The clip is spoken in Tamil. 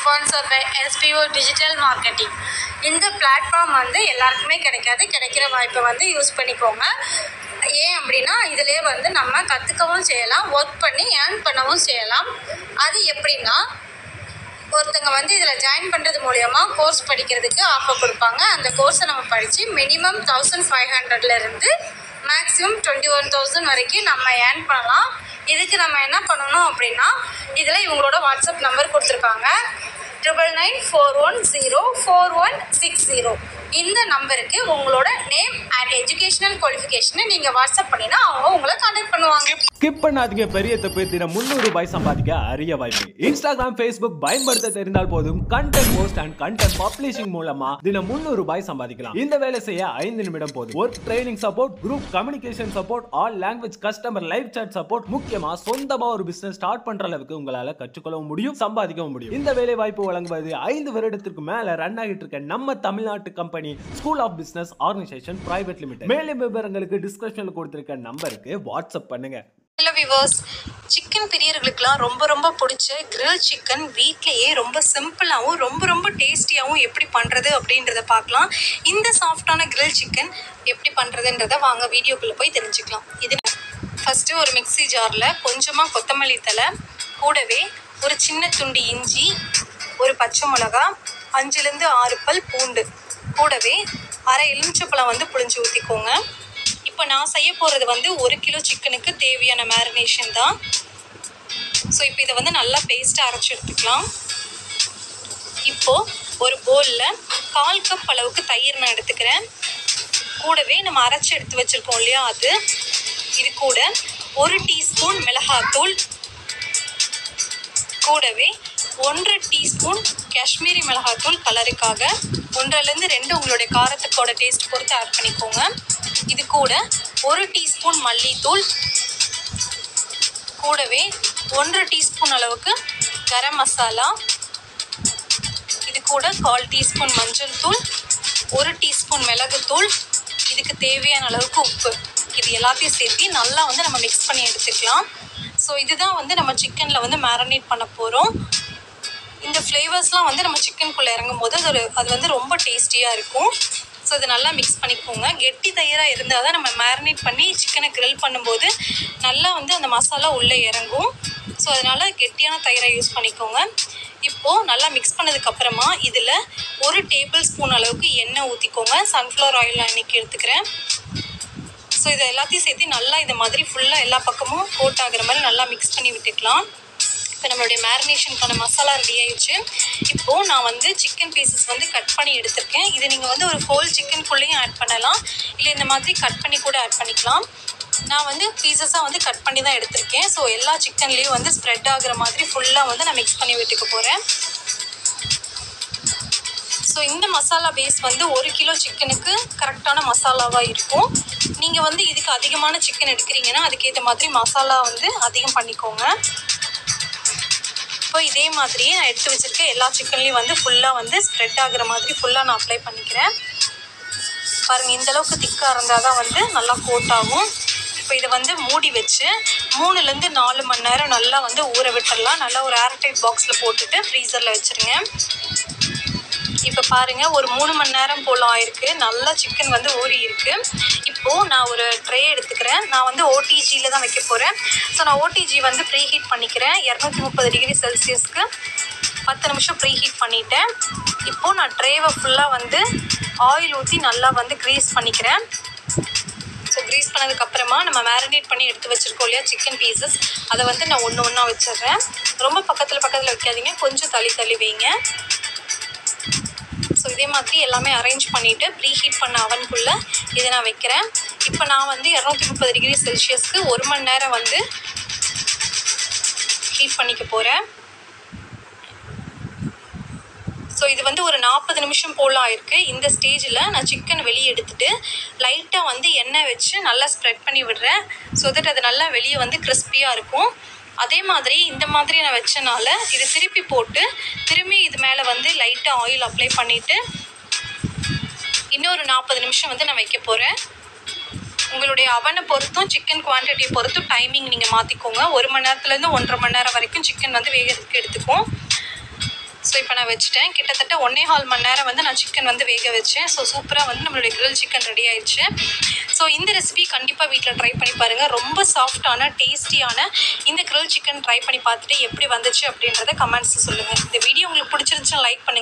Sponsor by SBO digital marketing. இந்த பிளாட்ஃபார்ம் வந்து எல்லாருக்குமே கிடைக்காது. கிடைக்கிற வாய்ப்பை வந்து யூஸ் பண்ணிக்கோங்க. ஏன் அப்படின்னா இதிலே வந்து நம்ம கற்றுக்கவும் செய்யலாம், ஒர்க் பண்ணி ஏர்ன் பண்ணவும் செய்யலாம். அது எப்படின்னா, ஒருத்தங்க வந்து இதில் ஜாயின் பண்ணுறது மூலயமா கோர்ஸ் படிக்கிறதுக்கு ஆஃபர் கொடுப்பாங்க. அந்த கோர்ஸை நம்ம படித்து மினிமம் 1500 மேக்ஸிமம் 21,000 வரைக்கும் நம்ம ஏர்ன் பண்ணலாம். இதுக்கு நம்ம என்ன பண்ணணும் அப்படின்னா, இதில் இவங்களோட வாட்ஸ்அப் நம்பர் கொடுத்துருக்காங்க 9994104160. இந்த நம்பருக்கு உங்களோட நேம் அண்ட் எஜுகேஷனல் குவாலிஃபிகேஷனை நீங்கள் வாட்ஸ்அப் பண்ணினா அவங்க உங்களை கான்டாக்ட் பண்ணுவாங்க. ஸ்கிப் பண்ணாதீங்க. பெரிய தப்பு. தினம் 300 ரூபாய் சம்பாதிக்க அரிய வாய்ப்பு. இன்ஸ்டாகிராம், ஃபேஸ்புக் பயன்படுத்த தெரிந்தால் போதும். Content post and content publishing மூலமா தினம் 300 ரூபாய் சம்பாதிக்கலாம். இந்த வேலை செய்ய 5 நிமிடம் போதும். Work training support, group communication support, all language customer live chat support. முக்கியமா சொந்தமா ஒரு பிசினஸ் ஸ்டார்ட் பண்ற அளவுக்கு உங்களால கற்றுக்கொள்ளவும் முடியும், சம்பாதிக்கவும் முடியும். இந்த வேலை வாய்ப்பு வழங்குவது 5 வருடத்திற்கு மேல ரன் ஆகிட்டு இருக்க நம்ம தமிழ்நாட்டு company school of business organisation private limited. மேலும் விவரங்களுக்கு டிஸ்கிரிப்ஷன்ல கொடுத்திருக்க நம்பருக்கு வாட்ஸ்அப் பண்ணுங்க. ஹலோ வியூவர்ஸ், சிக்கன் பிரியர்களுக்கெல்லாம் ரொம்ப பிடிச்ச கிரில் சிக்கன் வீட்லேயே ரொம்ப சிம்பிளாகவும் ரொம்ப டேஸ்டியாகவும் எப்படி பண்ணுறது அப்படின்றத பார்க்கலாம். இந்த சாஃப்டான கிரில் சிக்கன் எப்படி பண்ணுறதுன்றத வாங்க வீடியோக்குள்ளே போய் தெரிஞ்சுக்கலாம். இது ஃபஸ்ட்டு ஒரு மிக்ஸி ஜாரில் கொஞ்சமாக கொத்தமல்லி தழை, கூடவே ஒரு சின்ன துண்டு இஞ்சி, ஒரு பச்சை மிளகா, 5-6 பல் பூண்டு, கூடவே அரை எலுமிச்சப்பழம் வந்து புழிஞ்சு ஊற்றிக்கோங்க. இப்போ நான் செய்ய போகிறது வந்து 1 கிலோ சிக்கனுக்கு தேவையான மேரினேஷன் தான். ஸோ இப்போ இதை வந்து நல்லா பேஸ்ட்டாக அரைச்சி எடுத்துக்கலாம். இப்போது ஒரு பவுலில் 1/4 கப் அளவுக்கு தயிர் நான் எடுத்துக்கிறேன். கூடவே நம்ம அரைச்சி எடுத்து வச்சுருக்கோம் இல்லையா, இது கூட 1 டீஸ்பூன் மிளகாத்தூள், கூடவே 1/2 டீஸ்பூன் காஷ்மீரி மிளகாத்தூள் கலருக்காக, 1-2 உங்களுடைய காரத்துக்கோட டேஸ்ட் பொறுத்து ஆட் பண்ணிக்கோங்க. இது கூட 1 டீஸ்பூன் மல்லித்தூள், கூடவே 1/2 டீஸ்பூன் அளவுக்கு கரம் மசாலா, இது கூட 1/4 டீஸ்பூன் மஞ்சள் தூள், 1 டீஸ்பூன் மிளகுத்தூள், இதுக்கு தேவையான அளவுக்கு உப்பு. இது எல்லாத்தையும் சேர்த்து நல்லா வந்து நம்ம மிக்ஸ் பண்ணி எடுத்துக்கலாம். ஸோ இதுதான் வந்து நம்ம சிக்கனில் வந்து மேரினேட் பண்ண போகிறோம். இந்த ஃப்ளேவர்ஸ்லாம் வந்து நம்ம சிக்கனுக்குள்ளே இறங்கும் போது அது வந்து ரொம்ப டேஸ்டியாக இருக்கும். ஸோ இதை நல்லா மிக்ஸ் பண்ணிக்கோங்க. கெட்டி தயிராக இருந்தால் தான் நம்ம மேரினேட் பண்ணி சிக்கனை கிரில் பண்ணும்போது நல்லா வந்து அந்த மசாலா உள்ளே இறங்கும். ஸோ அதனால் கெட்டியான தயிரை யூஸ் பண்ணிக்கோங்க. இப்போது நல்லா மிக்ஸ் பண்ணதுக்கப்புறமா இதில் 1 டேபிள் ஸ்பூன் அளவுக்கு எண்ணெய் ஊற்றிக்கோங்க. சன்ஃப்ளவர் ஆயில் நான் இன்றைக்கி எடுத்துக்கிறேன். ஸோ இதை எல்லாத்தையும் சேர்த்து நல்லா இந்த மாதிரி ஃபுல்லாக எல்லா பக்கமும் கோட் ஆகிற மாதிரி நல்லா மிக்ஸ் பண்ணி விட்டுக்கலாம். இப்போ நம்மளுடைய மேரினேஷனுக்கான மசாலா ரெடி ஆயிடுச்சு. இப்போது நான் வந்து சிக்கன் பீசஸ் வந்து கட் பண்ணி எடுத்திருக்கேன். இதை நீங்கள் வந்து ஒரு ஹோல் சிக்கனுக்குள்ளேயும் ஆட் பண்ணலாம், இல்லை இந்த மாதிரி கட் பண்ணி கூட ஆட் பண்ணிக்கலாம். நான் வந்து பீசஸாக வந்து கட் பண்ணி தான் எடுத்திருக்கேன். ஸோ எல்லா சிக்கன்லேயும் வந்து ஸ்ப்ரெட் ஆகிற மாதிரி ஃபுல்லாக வந்து நான் மிக்ஸ் பண்ணி விட்டுக்க போகிறேன். ஸோ இந்த மசாலா பேஸ் வந்து 1 கிலோ சிக்கனுக்கு கரெக்டான மசாலாவாக இருக்கும். நீங்கள் வந்து இதுக்கு அதிகமான சிக்கன் எடுக்கிறீங்கன்னா அதுக்கேற்ற மாதிரி மசாலா வந்து அதிகம் பண்ணிக்கோங்க. இப்போ இதே மாதிரியே நான் எடுத்து வச்சுருக்கேன் எல்லா சிக்கன்லேயும் வந்து ஃபுல்லாக வந்து ஸ்ப்ரெட் ஆகிற மாதிரி ஃபுல்லாக நான் அப்ளை பண்ணிக்கிறேன். பாருங்கள், இந்தளவுக்கு திக்காக இருந்தால் தான் வந்து நல்லா கோட் ஆகும். இப்போ இதை வந்து மூடி வச்சு 3-4 மணி நேரம் நல்லா வந்து ஊற விட்டுடலாம். நல்லா ஒரு ஏர்டைட் பாக்ஸில் போட்டுட்டு ஃப்ரீசரில் வச்சுருங்க. இப்போ பாருங்கள், ஒரு 3 மணி நேரம் போல் ஆயிருக்கு. நல்லா சிக்கன் வந்து ஊறி இருக்குது. இப்போது நான் ஒரு ட்ரே எடுத்துக்கிறேன். நான் வந்து ஓடிஜியில் தான் வைக்க போகிறேன். ஸோ நான் ஓடிஜி வந்து ப்ரீ ஹீட் பண்ணிக்கிறேன். 230 டிகிரி செல்சியஸ்க்கு 10 நிமிஷம் ப்ரீ ஹீட் பண்ணிவிட்டேன். இப்போது நான் ட்ரேவை ஃபுல்லாக வந்து ஆயில் ஊற்றி நல்லா வந்து க்ரீஸ் பண்ணிக்கிறேன். ஸோ க்ரீஸ் பண்ணதுக்கப்புறமா நம்ம மேரினேட் பண்ணி எடுத்து வச்சுருக்கோம் இல்லையா சிக்கன் பீசஸ், அதை வந்து நான் ஒன்றா வச்சிடுறேன். ரொம்ப பக்கத்தில் வைக்காதீங்க, கொஞ்சம் தள்ளி வைங்க. ஸோ இதே மாதிரி எல்லாமே அரேஞ்ச் பண்ணிவிட்டு ப்ரீ ஹீட் பண்ண அவனுக்குள்ளே இதை நான் வைக்கிறேன். இப்போ நான் வந்து 230 டிகிரி செல்சியஸ்க்கு 1 மணி நேரம் வந்து ஹீட் பண்ணிக்க போகிறேன். ஸோ இது வந்து ஒரு 40 நிமிஷம் போல் ஆயிருக்கு. இந்த ஸ்டேஜில் நான் சிக்கன் வெளியே எடுத்துகிட்டு லைட்டாக வந்து எண்ணெய் வச்சு நல்லா ஸ்ப்ரெட் பண்ணி விடுறேன். ஸோ தட் அது நல்லா வெளியே வந்து கிறிஸ்பியாக இருக்கும். அதே மாதிரி இந்த மாதிரி நான் வச்சனால இது திருப்பி போட்டு திரும்பி இது மேலே வந்து லைட்டாக ஆயில் அப்ளை பண்ணிவிட்டு இன்னொரு 40 நிமிஷம் வந்து நான் வைக்க போகிறேன். உங்களுடைய அவனை பொறுத்தும் சிக்கன் குவான்டிட்டியை பொறுத்தும் டைமிங் நீங்கள் மாற்றிக்கோங்க. 1 மணி நேரத்துலேருந்து 1.5 மணி நேரம் வரைக்கும் சிக்கன் வந்து வேகிறதுக்கு எடுத்துக்கும். ஸோ இப்போ நான் வச்சுட்டேன். கிட்டத்தட்ட 1.25 மணி நேரம் வந்து நான் சிக்கன் வந்து வேக வச்சேன். ஸோ சூப்பராக வந்து நம்மளுடைய கிரில் சிக்கன் ரெடி ஆயிடுச்சு. ஸோ இந்த ரெசிபி கண்டிப்பாக வீட்டில் ட்ரை பண்ணி பாருங்கள். ரொம்ப சாஃப்டான டேஸ்டியான இந்த கிரில் சிக்கன் ட்ரை பண்ணி பார்த்துட்டு எப்படி வந்துச்சு அப்படின்றத கமெண்ட்ஸ் சொல்லுங்கள். இந்த வீடியோ உங்களுக்கு பிடிச்சிருந்துச்சுன்னா லைக் பண்ணுங்கள்.